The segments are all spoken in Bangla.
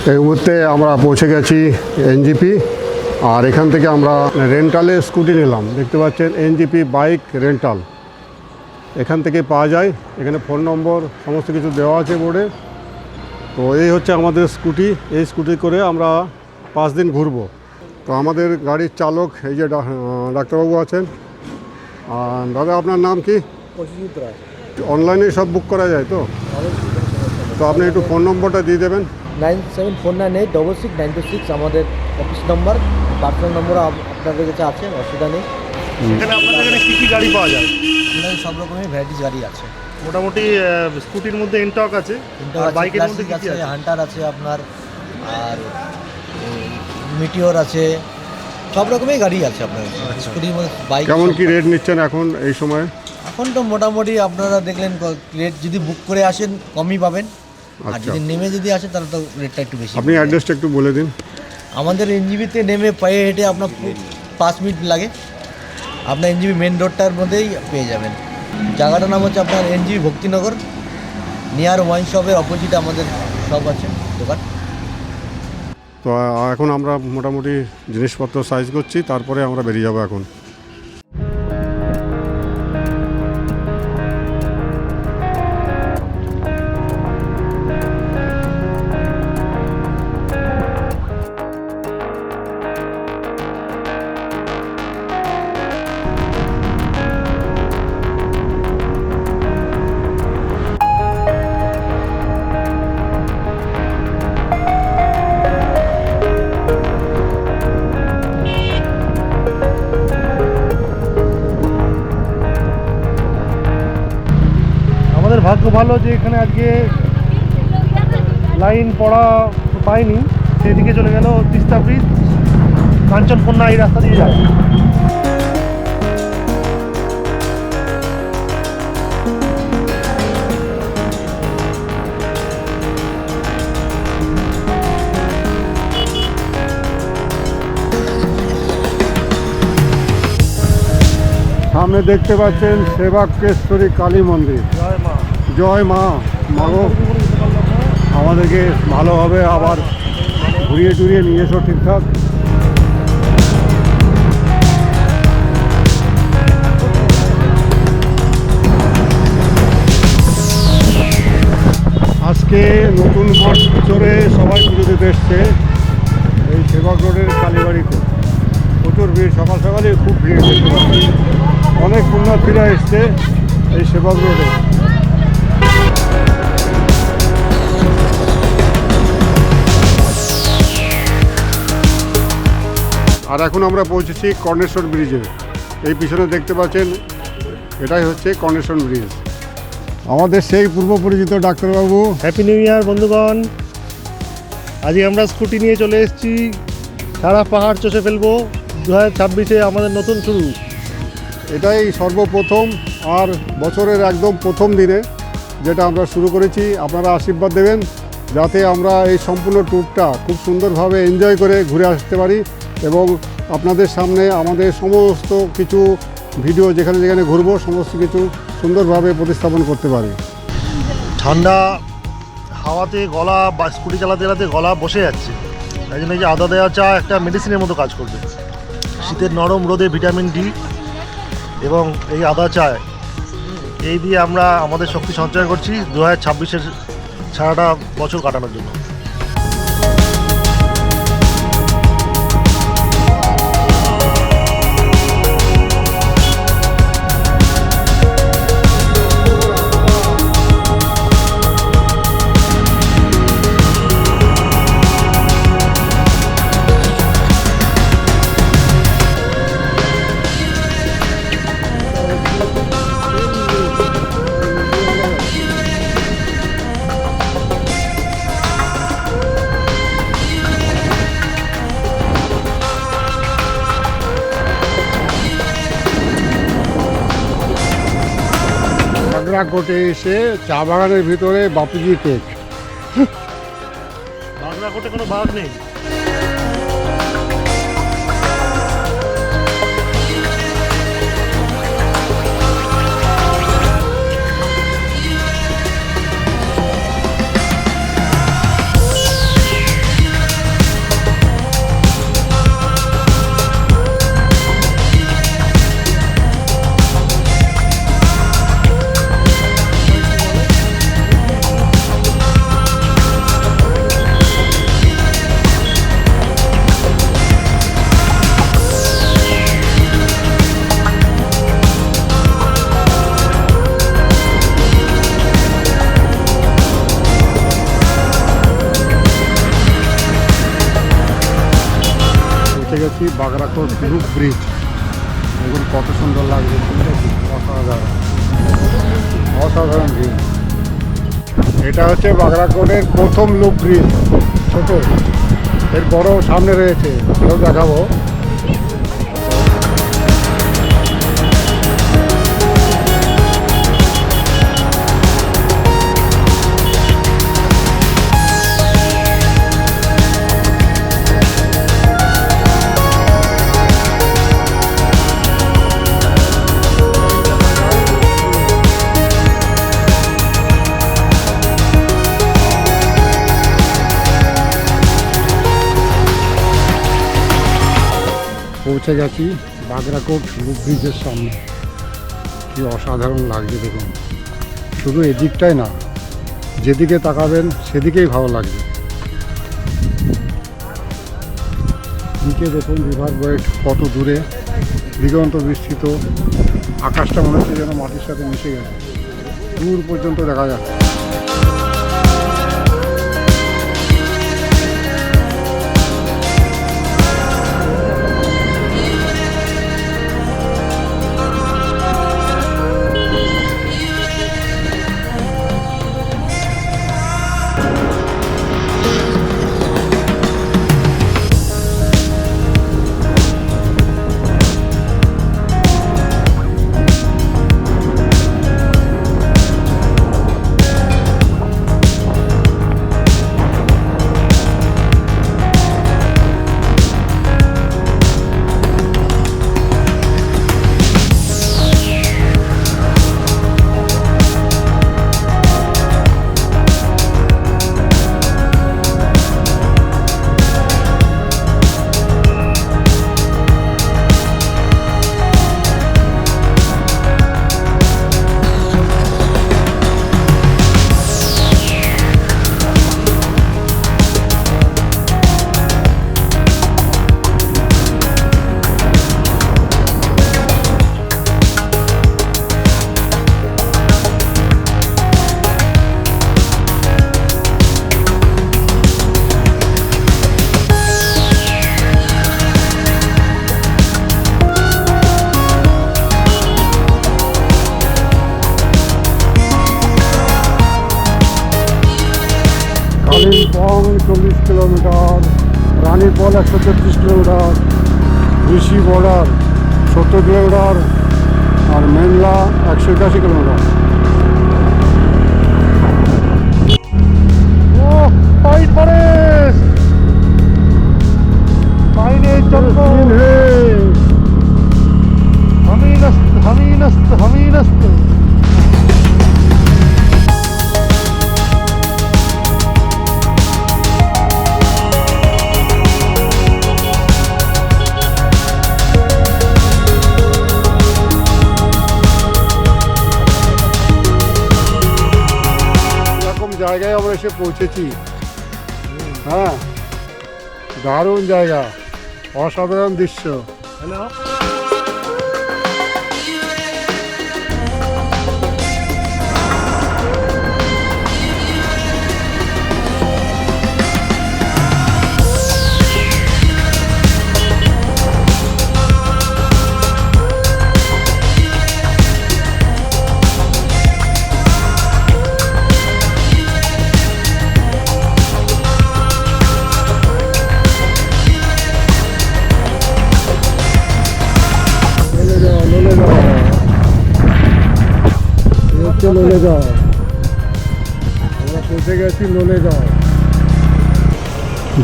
এই মুহূর্তে আমরা পৌঁছে গেছি এনজিপি, আর এখান থেকে আমরা রেন্টালে স্কুটি নিলাম। দেখতে পাচ্ছেন এনজিপি বাইক রেন্টাল, এখান থেকে পাওয়া যায়। এখানে ফোন নম্বর সমস্ত কিছু দেওয়া আছে বোর্ডে। তো এই হচ্ছে আমাদের স্কুটি, এই স্কুটি করে আমরা 5 দিন ঘুরবো। তো আমাদের গাড়ির চালক এই যে ডাক্তারবাবু আছেন। আর দাদা আপনার নাম কি? অনলাইনে সব বুক করা যায় তো? তো আপনি একটু ফোন নম্বরটা দিয়ে দেবেন। 9749866926 আমাদের অফিস নম্বর, পার্সোনাল নম্বরও আপনাদের কাছে আছে, অসুবিধা নেই। এখানে আপনাদের এখানে কী কী গাড়ি পাওয়া যায়? আমাদের সব রকমের ভ্যারাইটিস গাড়ি আছে। মোটামুটি স্কুটির মধ্যে এনটক আছে, আর বাইকের মধ্যে কী কী আছে? হান্টার আছে আপনার, আর মিটিওর আছে, সব রকমের গাড়ি আছে আপনার স্কুটির মধ্যে। বাইক কেমন কি রেট নিচ্ছেন এখন এই সময়? এখন তো মোটামুটি আপনারা দেখলেন রেট, যদি বুক করে আসেন কমই পাবেন, আর যদি নেমে যদি আসেন তাহলে তো রেটটা একটু বেশি। আপনি অ্যাড্রেসটা একটু বলে দিন। আমাদের এনজিবিতে নেমে পায়ে হেঁটে আপনার 5 মিনিট লাগে, আপনার এনজিবি মেন রোডটার মধ্যেই পেয়ে যাবেন। জায়গাটার নাম হচ্ছে আপনার এনজিবি ভক্তিনগর, নিয়ার ওয়াইন শপের অপোজিটে আমাদের শপ আছে, দোকান। তো এখন আমরা মোটামুটি জিনিসপত্র সাইজ করছি, তারপরে আমরা বেরিয়ে যাবো এখন। আমাদের ভাগ্য ভালো যে এখানে আজকে লাইন পড়া পাইনি, সেদিকে চলে গেল তিস্তা ব্রিজ, কাঞ্চনকন্যা এই রাস্তা দিয়ে যায়। সামনে দেখতে পাচ্ছেন সেবাকেশ্বরী কালী মন্দির। জয় মা। জয় মা। মাগো আমাদেরকে ভালোভাবে আবার ঘুরিয়ে টুরিয়ে নিয়ে এসো ঠিকঠাক। আজকে নতুন বছরে সবাই পুজো দিতে এসছে এই সেবক রোডের কালীবাড়িতে। প্রচুর ভিড়, সকাল সকালে খুব ভিড় দেখতে পাচ্ছি। অনেক পুণ্যার্থীরা এসছে এই সেবক রোডে। আর এখন আমরা পৌঁছেছি কর্ণেশ্বর ব্রিজে। এই পিছনে দেখতে পাচ্ছেন, এটাই হচ্ছে কর্ণেশ্বর ব্রিজ। আমাদের সেই পূর্ব পরিচিত ডাক্তারবাবু। হ্যাপি নিউ ইয়ার বন্ধুগণ। আজকে আমরা স্কুটি নিয়ে চলে এসেছি, সারা পাহাড় চষে ফেলবো। 2026-এ আমাদের নতুন শুরু। এটাই সর্বপ্রথম আর বছরের একদম প্রথম দিনে যেটা আমরা শুরু করেছি। আপনারা আশীর্বাদ দেবেন যাতে আমরা এই সম্পূর্ণ ট্যুরটা খুব সুন্দরভাবে এনজয় করে ঘুরে আসতে পারি এবং আপনাদের সামনে আমাদের সমস্ত কিছু ভিডিও যেখানে যেখানে ঘুরবো সমস্ত কিছু সুন্দরভাবে প্রতিস্থাপন করতে পারি। ঠান্ডা হাওয়াতে গলা বা স্কুটি চালাতে চালাতে গলা বসে যাচ্ছে, তাই জন্য এই যে আদা দেওয়া চা একটা মেডিসিনের মতো কাজ করবে। শীতের নরম রোদে ভিটামিন ডি এবং এই আদা চায়, এই দিয়ে আমরা আমাদের শক্তি সঞ্চয় করছি 2026-এর সারাটা বছর কাটানোর জন্য। বাগরাকোটে এসে চা বাগানের ভিতরে বাপুজি কেক। বাগরাকোটে কোনো বাঘ নেই। পৌঁছে গেছি বাগরাকোট লুপ ব্রিজ। দেখুন কত সুন্দর লাগছে, অসাধারণ অসাধারণ ভিউ। এটা হচ্ছে বাগরাকোটের প্রথম লুপ ব্রিজ, ছোট, এর বড় সামনে রয়েছে, সেও দেখাবো। পৌঁছে গেছি বাগরাকোট লুপ ব্রিজের সামনে। কি অসাধারণ লাগছে দেখুন, শুধু এদিকটাই না, যেদিকে তাকাবেন সেদিকেই ভালো লাগবে। দিকে দেখুন রিভার বেড কত দূরে, দিগন্ত বিস্তৃত, আকাশটা মনে হচ্ছে যেন মাটির সাথে মিশে গেছে, দূর পর্যন্ত দেখা যাচ্ছে। কালিম্পং 40 কিলোমিটার, রানীপল 133 কিলোমিটার, ঋষি বর্ডার 70 কিলোমিটার, আর মেনলা 181 কিলোমিটার। পাইন ফরেস্ট, পাইনের জঙ্গল, হামিনস্ত হামিনস্ত হামিনস্ত। জায়গায় আমরা এসে পৌঁছেছি। হ্যাঁ, দারুণ জায়গা, অসাধারণ দৃশ্য। হ্যালো, লোলেগাঁও, আমরা পৌঁছে গেছি লোলেগাঁও।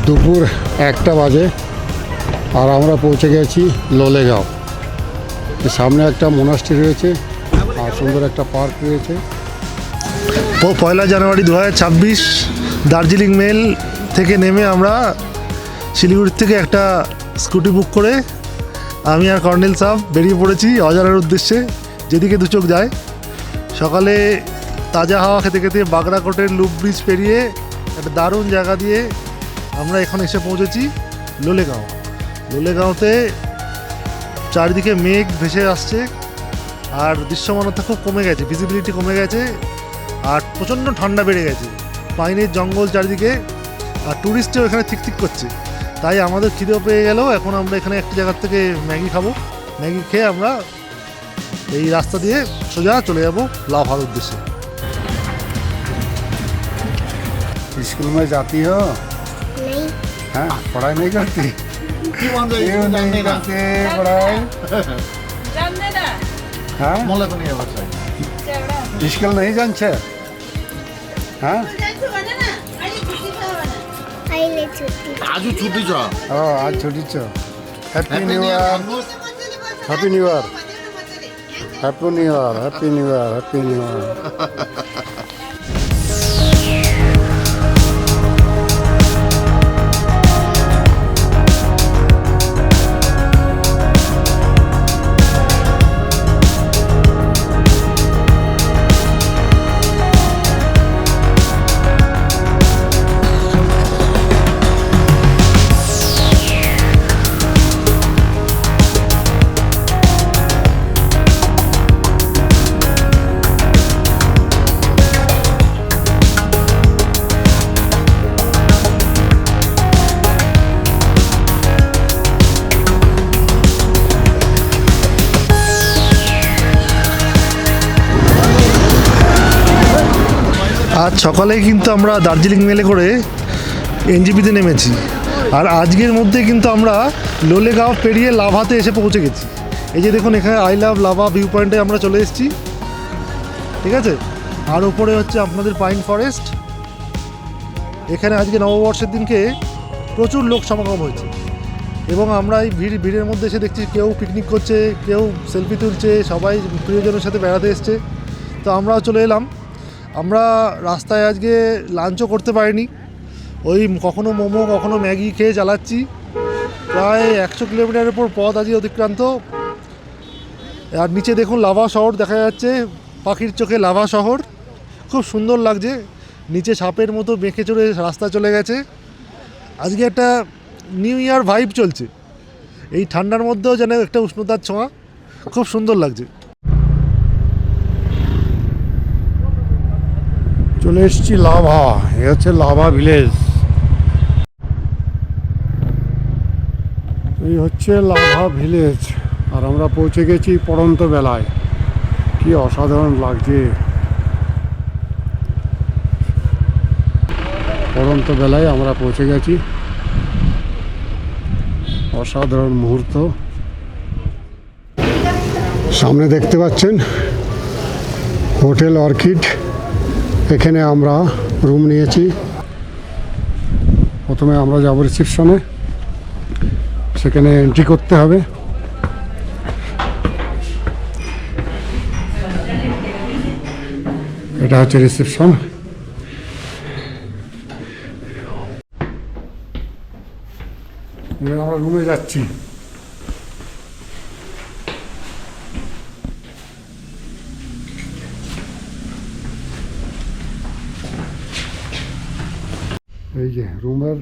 দুপুর 1টা বাজে আর আমরা পৌঁছে গেছি লোলেগাঁও। সামনে একটা মোনাস্ট্রি রয়েছে আর সুন্দর একটা পার্ক রয়েছে। 1 জানুয়ারি 2026 দার্জিলিং মেল থেকে নেমে আমরা শিলিগুড়ির থেকে একটা স্কুটি বুক করে আমি আর কর্নেল সাহেব বেরিয়ে পড়েছি অজানার উদ্দেশ্যে, যেদিকে দু চোখ যায়। সকালে তাজা হাওয়া খেতে খেতে বাগরাকোটের লুপ ব্রিজ পেরিয়ে একটা দারুণ জায়গা দিয়ে আমরা এখন এসে পৌঁছেছি লোলেগাঁও। লোলেগাঁওতে চারিদিকে মেঘ ভেসে আসছে আর দৃশ্যমানতা খুব কমে গেছে, ভিজিবিলিটি কমে গেছে আর প্রচণ্ড ঠান্ডা বেড়ে গেছে। পাইনের জঙ্গল চারিদিকে আর ট্যুরিস্টও এখানে ঠিক করছে, তাই আমাদের খিদেও পেয়ে গেল। এখন আমরা এখানে একটি জায়গার থেকে ম্যাগি খাবো। ম্যাগি খেয়ে আমরা এই রাস্তা দিয়ে সোজা চলে যাব লাভার উদ্দেশ্যে। स्कूल में जाती हो? नहीं। हाँ, पढ़ाई नहीं करती? क्यों नहीं करती पढ़ाई? हाँ? स्कूल नहीं जानছে? हाँ? आइले छुट्टी। आजू छुट्टी छ ও আজ ছুটি ছ। Happy new year. Happy new year. Happy new year. Happy new year. Happy new year. আজ সকালে কিন্তু আমরা দার্জিলিং মেলে করে এনজিপিতে নেমেছি। আর আজকের মধ্যে কিন্তু আমরা লোলেগাঁও পেরিয়ে লাভাতে এসে পৌঁছে গেছি। এই যে দেখুন, এখানে আই লাভ লাভা ভিউ পয়েন্টে আমরা চলে এসেছি, ঠিক আছে। আর ওপরে হচ্ছে আপনাদের পাইন ফরেস্ট। এখানে আজকে নববর্ষের দিনকে প্রচুর লোক সমাগম হয়েছে এবং আমরা এই ভিড়ের মধ্যে এসে দেখছি কেউ পিকনিক করছে, কেউ সেলফি তুলছে, সবাই প্রিয়জনের সাথে বেড়াতে এসছে। তো আমরাও চলে এলাম। আমরা রাস্তায় আজকে লাঞ্চও করতে পারিনি, ওই কখনো মোমো কখনো ম্যাগি খেয়ে চালাচ্ছি। প্রায় 100 কিলোমিটারের উপর পথ আজকে অতিক্রান্ত। আর নিচে দেখুন লাভা শহর দেখা যাচ্ছে, পাখির চোখে লাভা শহর, খুব সুন্দর লাগছে। নিচে সাপের মতো বেঁকে চড়ে রাস্তা চলে গেছে। আজকে একটা নিউ ইয়ার ভাইব চলছে, এই ঠান্ডার মধ্যেও যেন একটা উষ্ণতার ছোঁয়া, খুব সুন্দর লাগছে। চলে এসেছি লাভা। এ হচ্ছে লাভা ভিলেজ। এই হচ্ছে লাভা ভিলেজ। আর আমরা পৌঁছে গেছি পড়ন্ত বেলায়। কি অসাধারণ লাগছে পড়ন্ত বেলায় আমরা পৌঁছে গেছি। অসাধারণ মুহূর্ত। সামনে দেখতে পাচ্ছেন হোটেল অর্কিড। এখানে আমরা রুম নিয়েছি। প্রথমে আমরা যাব রিসেপশনে, সেখানে এন্ট্রি করতে হবে। এটা হচ্ছে রিসেপশন। এবার আমরা রুমে যাচ্ছি। এই যে রুমের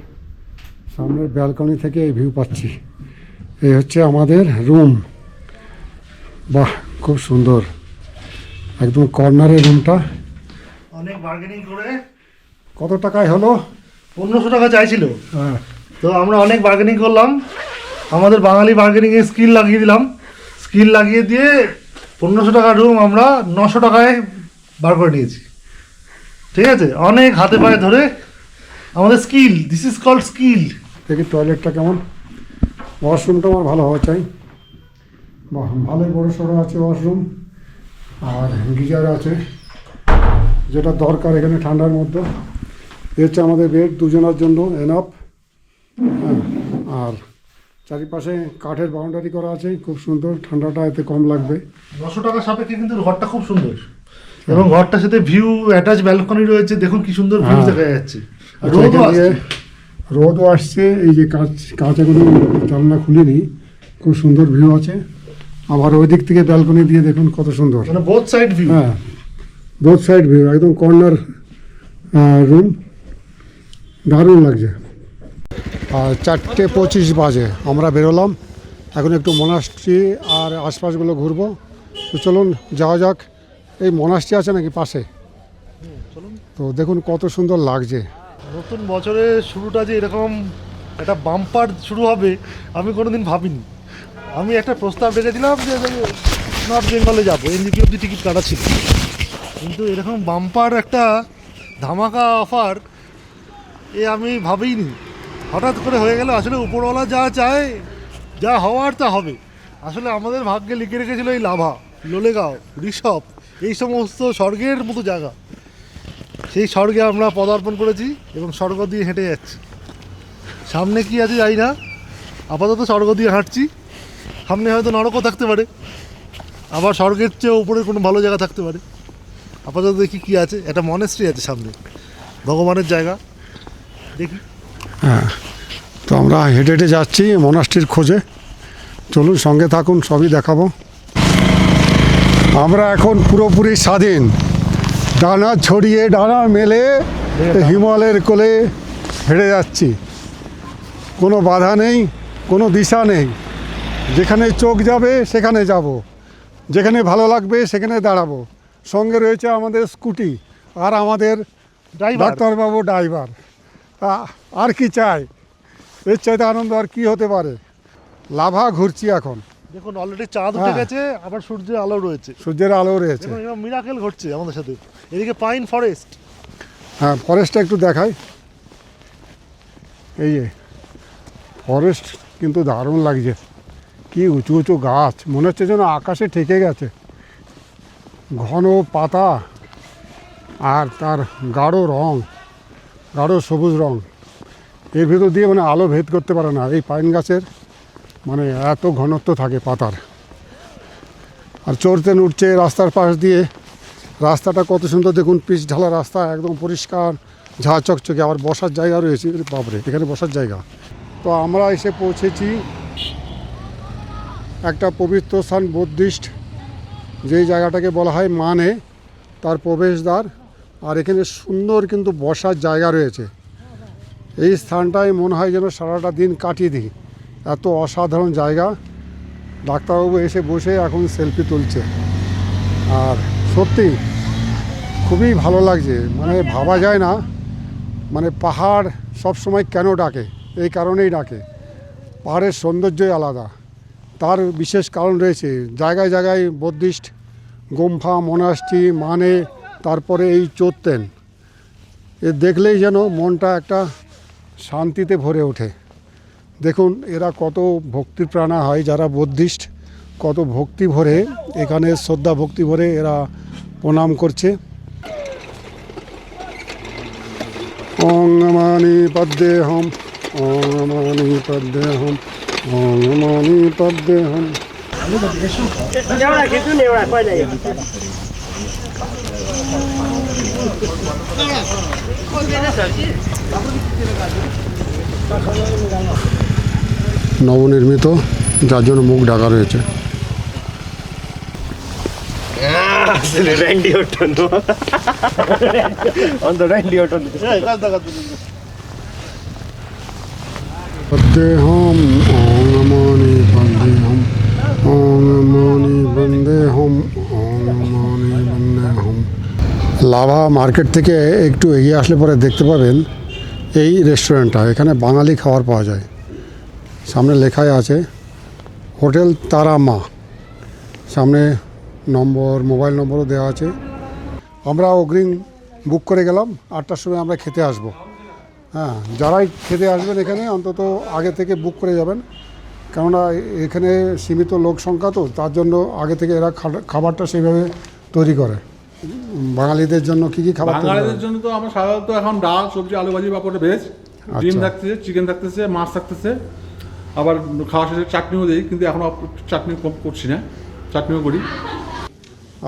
সামনের ব্যালকনি থেকে এই ভিউ পাচ্ছি। এই হচ্ছে আমাদের রুম। বাহ, খুব সুন্দর, একদম কর্নারের রুমটা। অনেক বার্গেনিং করে কত টাকায় হলো? 1500 টাকা চাইছিল, হ্যাঁ, তো আমরা অনেক বার্গেনিং করলাম। আমাদের বাঙালি বার্গেনিংয়ে স্কিল লাগিয়ে দিলাম। স্কিল লাগিয়ে দিয়ে 1500 টাকা রুম আমরা 900 টাকায় বার করে নিয়েছি, ঠিক আছে। অনেক হাতে পায়ে ধরে আমাদের skill, this is called skill. দেখি টয়লেটটা কেমন। ওয়াশরুমটা আমার ভালো হওয়া চাই। বাহ, ভালোই বড় সড়ো আছে ওয়াশরুম। আর গিজার আছে, যেটা দরকার এখানে ঠান্ডার মধ্যে। এ হচ্ছে আমাদের বেড, দুজনের জন্য এনাফ। আর চারিপাশে কাঠের বাউন্ডারি করা আছে, খুব সুন্দর। ঠান্ডাটা এতে কম লাগবে। 900 টাকার সাপেক্ষে কিন্তু ঘরটা খুব সুন্দর, এবং ঘরটার সাথে ভিউ অ্যাটাচ ব্যালকনি রয়েছে। দেখুন কি সুন্দর ভিউ হ্যাঁ। দেখা যাচ্ছে। আচ্ছা, এখান দিয়ে রোদও আসছে। এই যে কাঁচ এখনো জানলা খুলিনি, খুব সুন্দর ভিউ আছে। আবার ওই দিক থেকে ব্যালকনি দিয়ে দেখুন কত সুন্দর। মানে বোথ সাইড ভিউ। হ্যাঁ, বোথ সাইড ভিউ, একদম কর্নার রুম, দারুণ লাগছে। আর 4:25 বাজে আমরা বেরোলাম। এখন একটু মনাস্ট্রি আর আশপাশগুলো ঘুরবো। তো চলুন যাওয়া যাক। এই মনাস্ট্রি আছে নাকি পাশে, তো দেখুন কত সুন্দর লাগছে। নতুন বছরের শুরুটা যে এরকম একটা বাম্পার শুরু হবে আমি কোনোদিন ভাবিনি। আমি একটা প্রস্তাব রেখেছিলাম যে নর্থ বেঙ্গলে যাবো, এনজিপি অব্দি টিকিট কাটা ছিল, কিন্তু এরকম বাম্পার একটা ধামাকা অফার আমি ভাবিনি। হঠাৎ করে হয়ে গেল। আসলে উপরওয়ালা যা চায়, যা হওয়ার তা হবে। আসলে আমাদের ভাগ্যে লিখে রেখেছিল এই লাভা, লোলেগাঁও, ঋষভ, এই সমস্ত স্বর্গের মতো জায়গা। সেই স্বর্গে আমরা পদার্পণ করেছি এবং স্বর্গ দিয়ে হেঁটে যাচ্ছি। সামনে কি আছে জানি না, আপাতত স্বর্গ দিয়ে হাঁটছি। সামনে হয়তো নরকও থাকতে পারে, আবার স্বর্গের চেয়ে উপরে কোনো ভালো জায়গা থাকতে পারে। আপাতত দেখি কী আছে, একটা মনেস্ট্রি আছে সামনে, ভগবানের জায়গা, দেখি। হ্যাঁ, তো আমরা হেঁটে হেঁটে যাচ্ছি মনাস্ট্রির খোঁজে। চলুন সঙ্গে থাকুন, সবই দেখাবো। আমরা এখন পুরোপুরি স্বাধীন, ডানা ছড়িয়ে ডানা মেলে হিমালয়ের কোলে হেঁটে যাচ্ছি। কোনো বাধা নেই, কোনো দিশা নেই। যেখানে চোখ যাবে সেখানে যাব, যেখানে ভালো লাগবে সেখানে দাঁড়াবো। সঙ্গে রয়েছে আমাদের স্কুটি আর আমাদের ড্রাইভার। ডাক্তারবাবু ড্রাইভার। আর কি চাই, এর চাইতে আনন্দ আর কি হতে পারে। লাভা ঘুরছি এখন, দেখুন অলরেডি চাঁদ উঠে হ্যাঁ। গেছে, আবার সূর্যের আলো রয়েছে। সূর্যের আলো রয়েছে। দেখুন এরকম মিরাকেল ঘটছে আমাদের সাথে। এদিকে পাইন ফরেস্ট। হ্যাঁ, ফরেস্টটা একটু দেখাই। এই যে ফরেস্ট কিন্তু দারুণ লাগছে, কি উঁচু উঁচু গাছ, মনে হচ্ছে যেন আকাশে ঠেকে গেছে। ঘন পাতা আর তার গাঢ় রং, গাঢ় সবুজ রং, এর ভিতর দিয়ে মানে আলো ভেদ করতে পারে না এই পাইন গাছের, মানে এত ঘনত্ব থাকে পাতার। আর চড়তে উঠছে রাস্তার পাশ দিয়ে। রাস্তাটা কত সুন্দর দেখুন, পিচ ঢালা রাস্তা, একদম পরিষ্কার, ঝাঁ চকচকে। আবার বসার জায়গা রয়েছে, বাপরে, এখানে বসার জায়গা। তো আমরা এসে পৌঁছেছি একটা পবিত্র স্থান, বুদ্ধিস্ট, যেই জায়গাটাকে বলা হয় মানে, তার প্রবেশদ্বার। আর এখানে সুন্দর কিন্তু বসার জায়গা রয়েছে। এই স্থানটায় মনে হয় যেন সারাটা দিন কাটিয়ে দিই, এত অসাধারণ জায়গা। ডাক্তারবাবু এসে বসে এখন সেলফি তুলছে। আর সত্যি খুবই ভালো লাগছে, মানে ভাবা যায় না, মানে পাহাড় সব সময় কেন ডাকে, এই কারণেই ডাকে। পাহাড়ের সৌন্দর্যই আলাদা, তার বিশেষ কারণ রয়েছে। জায়গায় জায়গায় বুদ্ধিস্ট গুম্ফা, মনাস্ট্রি, মানে, তারপরে এই চোত্তেন, এ দেখলেই যেন মনটা একটা শান্তিতে ভরে ওঠে। দেখুন এরা কত ভক্তিপ্রাণা হয়, যারা বুদ্ধিস্ট, কত ভক্তি ভরে এখানে, শ্রদ্ধা ভক্তি ভরে এরা প্রণাম করছে। ওং মানি পদ্মেহম, ওং মানি পদ্মেহম, ওং মানি পদ্মেহম। নবনির্মিত, যার জন্য মুখ ঢাকা রয়েছে। পদ্মেহম, ওং মনি পদ্মেহম, ওং মনি বন্দেহম, ওং মনি বন্দেহম। লাভা মার্কেট থেকে একটু এগিয়ে আসলে পরে দেখতে পাবেন এই রেস্টুরেন্টটা। এখানে বাঙালি খাবার পাওয়া যায়। সামনে লেখাই আছে হোটেল তারা মা, সামনে নম্বর, মোবাইল নম্বরও দেওয়া আছে। আমরা অগ্রিম বুক করে গেলাম, 8টার সময় আমরা খেতে আসব। হ্যাঁ, যারাই খেতে আসবেন এখানে অন্তত আগে থেকে বুক করে যাবেন, কেননা এখানে সীমিত লোক সংখ্যা, তো তার জন্য আগে থেকে এরা খাবারটা সেইভাবে তৈরি করে। বাঙালিদের জন্য কী কী খাবার তৈরি করে? বাঙালিদের জন্য তো আমরা সাধারণত এখন ডাল, সবজি, আলু ভাজি, পাপড়, ভেজ, ডিম থাকতেছে, চিকেন থাকতেছে, মাছ থাকতেছে, আবার খাওয়া শেষে চাটনিও দিই, কিন্তু এখন চাটনি কম করছি না, চাটনিও করি।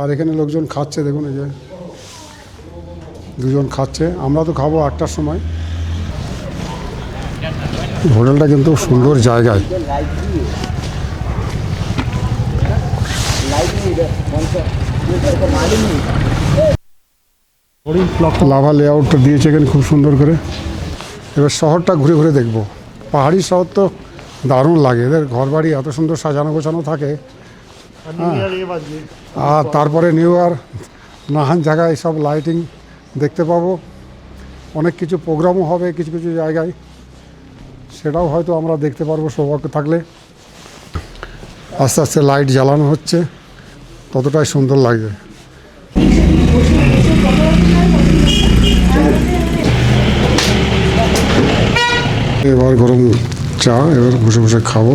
আর এখানে লোকজন খাচ্ছে, দেখুন এই যে দুজন খাচ্ছে। আমরা তো খাবো 8টার সময়। হোটেলটা কিন্তু সুন্দর জায়গায়। লাভা লেআউটটা দিয়েছে এখানে খুব সুন্দর করে। এবার শহরটা ঘুরে ঘুরে দেখব। পাহাড়ি শহর তো দারুণ লাগে, এদের ঘরবাড়ি এত সুন্দর সাজানো গোছানো থাকে। আর তারপরে নিউ ইয়ার, নানান জায়গায় সব লাইটিং দেখতে পাবো। অনেক কিছু প্রোগ্রামও হবে কিছু কিছু জায়গায়, সেটাও হয়তো আমরা দেখতে পারবো সৌভাগ্য থাকলে। আস্তে আস্তে লাইট জ্বালানো হচ্ছে, ততটাই সুন্দর লাগবে। এবার গরম চা, এবার বসে বসে খাবো।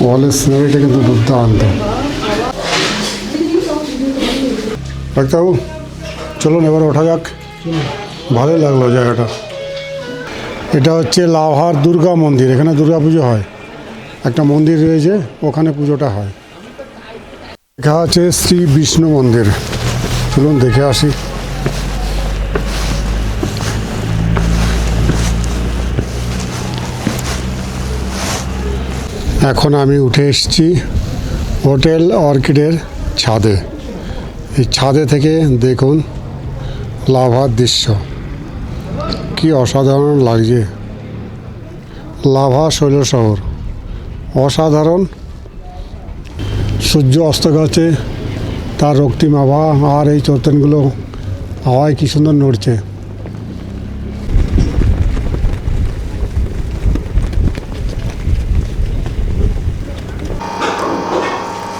ওয়ালের সিনারিটা কিন্তু দুর্দান্ত। ডাক্তারবাবু চলুন এবার ওঠা যাক। ভালোই লাগলো জায়গাটা। এটা হচ্ছে লাভার দুর্গা মন্দির, এখানে দুর্গা পুজো হয়। একটা মন্দির রয়েছে, ওখানে পুজোটা হয়। লেখা আছে শ্রী বিষ্ণু মন্দির। চলুন দেখে আসি। এখন আমি উঠে এসেছি হোটেল অর্কিডের ছাদে। এই ছাদে থেকে দেখুন লাভার দৃশ্য, কি অসাধারণ লাগছে। লাভা শৈল শহর অসাধারণ। সূর্য অস্ত গেছে, তার রক্তিম আভা, আর এই চৈতন্যগুলো হাওয়ায় কী সুন্দর নড়ছে।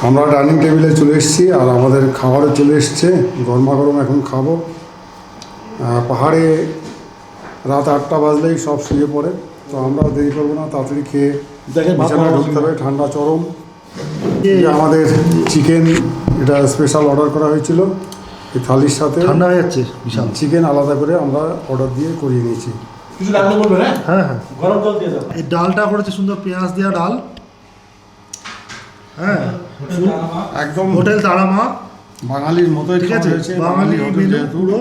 আমরা ডাইনিং টেবিলে চলে এসেছি, আর আমাদের খাবারও চলে এসছে। গরমা গরম এখন খাবো। পাহাড়ে রাত 8টা বাজলেই সব শুয়ে পড়ে, তো আমরা দেরি করবো না, তাড়াতাড়ি খেয়ে বিছানায় ঢুকতে হবে। ঠান্ডা চরম। আমাদের চিকেন, এটা স্পেশাল অর্ডার করা হয়েছিল। এই থালির সাথে ঠান্ডা হয়ে যাচ্ছে বিশাল। চিকেন আলাদা করে আমরা অর্ডার দিয়ে করিয়ে নিয়েছি। কিছু লাগলে বলবেন, হ্যাঁ? হ্যাঁ হ্যাঁ, গরম জল দিয়ে দাও। এই ডালটা করেছে সুন্দর পেঁয়াজ দেওয়া ডাল। হ্যাঁ, একদম হোটেল তারামা, বাঙালির মতোই ঠিক খাওয়া আছে, হয়েছে। বাঙালি হোটেল মেনু যেহেতু। পুরো।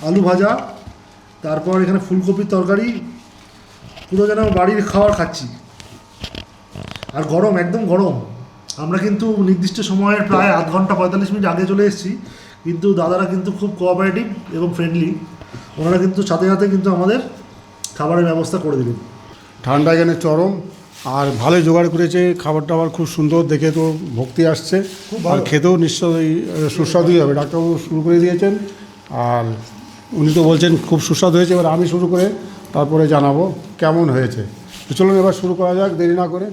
আলু ভাজা, তারপর এখানে ফুলকপির তরকারি, পুরো যেন বাড়ির খাবার খাচ্ছি। আর গরম, একদম গরম। আমরা কিন্তু নির্দিষ্ট সময়ের প্রায় আধ ঘন্টা 45 মিনিট আগে চলে এসেছি, কিন্তু দাদারা কিন্তু খুব কোঅপারেটিভ এবং ফ্রেন্ডলি। ওনারা কিন্তু সাথে সাথে কিন্তু আমাদের খাবারের ব্যবস্থা করে দিলেন। ঠান্ডা এখানে চরম, আর ভালোই জোগাড় করেছে। খাবার টাবার খুব সুন্দর, দেখে তো ভক্তি আসছে। আর খেতেও নিশ্চয়ই সুস্বাদুই হবে। ডাক্তারবাবু শুরু করে দিয়েছেন, আর উনি তো বলছেন খুব সুস্বাদু হয়েছে। এবার আমি শুরু করে তারপরে জানাবো কেমন হয়েছে। তো চলুন এবার শুরু করা যাক, দেরি না করে।